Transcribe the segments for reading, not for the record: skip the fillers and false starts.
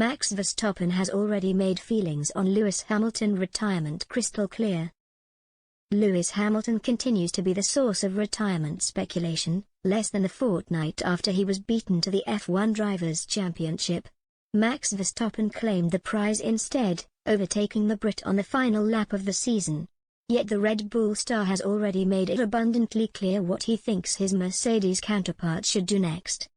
Max Verstappen has already made feelings on Lewis Hamilton's retirement crystal clear. Lewis Hamilton continues to be the source of retirement speculation, less than a fortnight after he was beaten to the F1 Drivers' Championship. Max Verstappen claimed the prize instead, overtaking the Brit on the final lap of the season. Yet the Red Bull star has already made it abundantly clear what he thinks his Mercedes counterpart should do next.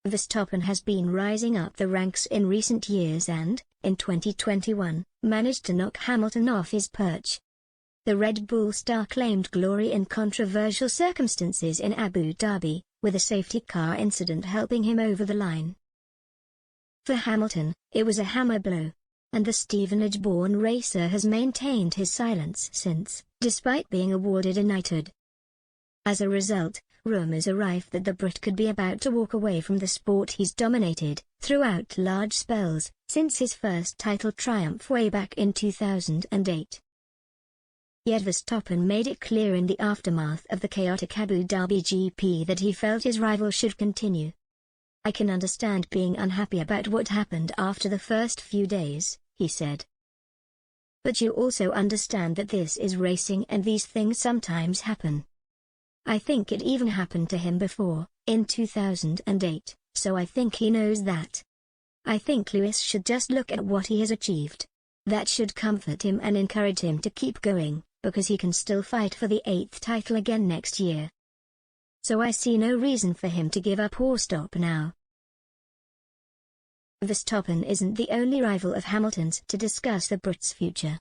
Verstappen has been rising up the ranks in recent years and, in 2021, managed to knock Hamilton off his perch. The Red Bull star claimed glory in controversial circumstances in Abu Dhabi, with a safety car incident helping him over the line. For Hamilton, it was a hammer blow, and the Stevenage-born racer has maintained his silence since, despite being awarded a knighthood. As a result, rumors are rife that the Brit could be about to walk away from the sport he's dominated, throughout large spells, since his first title triumph way back in 2008. Yet Verstappen made it clear in the aftermath of the chaotic Abu Dhabi GP that he felt his rival should continue. "I can understand being unhappy about what happened after the first few days," he said. "But you also understand that this is racing and these things sometimes happen. I think it even happened to him before, in 2008, so I think he knows that. I think Lewis should just look at what he has achieved. That should comfort him and encourage him to keep going, because he can still fight for the 8th title again next year. So I see no reason for him to give up or stop now." Verstappen isn't the only rival of Hamilton's to discuss the Brit's future.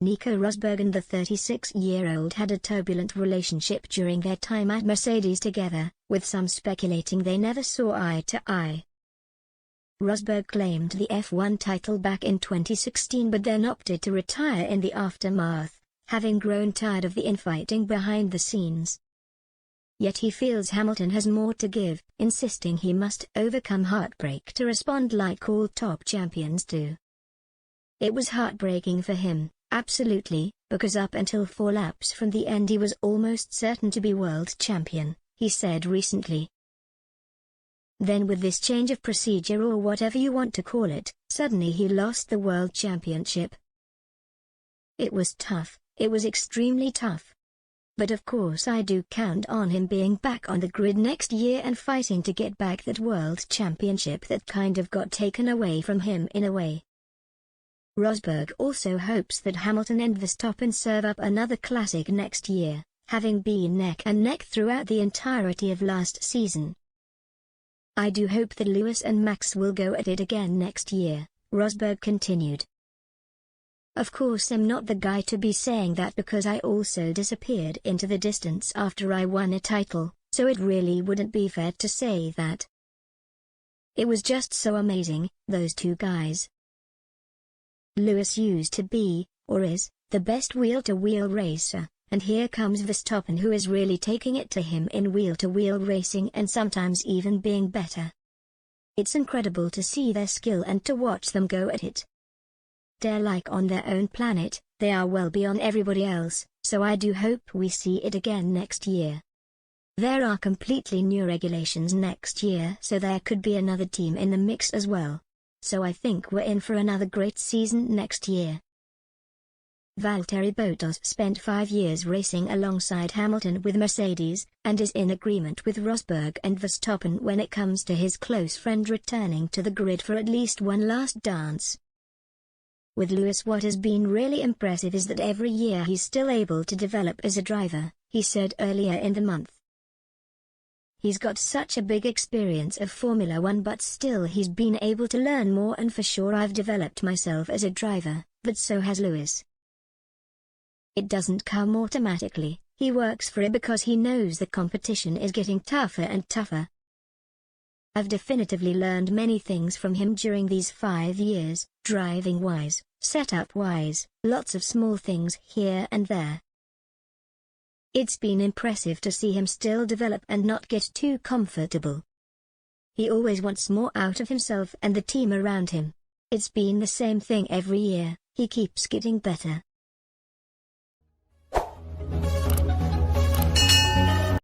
Nico Rosberg and the 36-year-old had a turbulent relationship during their time at Mercedes together, with some speculating they never saw eye to eye. Rosberg claimed the F1 title back in 2016 but then opted to retire in the aftermath, having grown tired of the infighting behind the scenes. Yet he feels Hamilton has more to give, insisting he must overcome heartbreak to respond like all top champions do. "It was heartbreaking for him, absolutely, because up until 4 laps from the end he was almost certain to be world champion," he said recently. Then with this change of procedure or whatever you want to call it, suddenly he lost the world championship. "It was tough, it was extremely tough. But of course I do count on him being back on the grid next year and fighting to get back that world championship that kind of got taken away from him in a way." Rosberg also hopes that Hamilton and Verstappen serve up another classic next year, having been neck and neck throughout the entirety of last season. "I do hope that Lewis and Max will go at it again next year," Rosberg continued. "Of course I'm not the guy to be saying that because I also disappeared into the distance after I won a title, so it really wouldn't be fair to say that. It was just so amazing, those two guys. Lewis used to be, or is, the best wheel-to-wheel racer, and here comes Verstappen who is really taking it to him in wheel-to-wheel racing and sometimes even being better. It's incredible to see their skill and to watch them go at it. They're like on their own planet, they are well beyond everybody else, so I do hope we see it again next year. There are completely new regulations next year, so there could be another team in the mix as well. So I think we're in for another great season next year." Valtteri Bottas spent 5 years racing alongside Hamilton with Mercedes, and is in agreement with Rosberg and Verstappen when it comes to his close friend returning to the grid for at least one last dance. With Lewis, what has been really impressive is that every year he's still able to develop as a driver, he said earlier in the month. "He's got such a big experience of Formula One but still he's been able to learn more, and for sure I've developed myself as a driver, but so has Lewis. It doesn't come automatically, he works for it because he knows the competition is getting tougher and tougher. I've definitively learned many things from him during these 5 years, driving-wise, setup-wise, lots of small things here and there. It's been impressive to see him still develop and not get too comfortable. He always wants more out of himself and the team around him. It's been the same thing every year, he keeps getting better."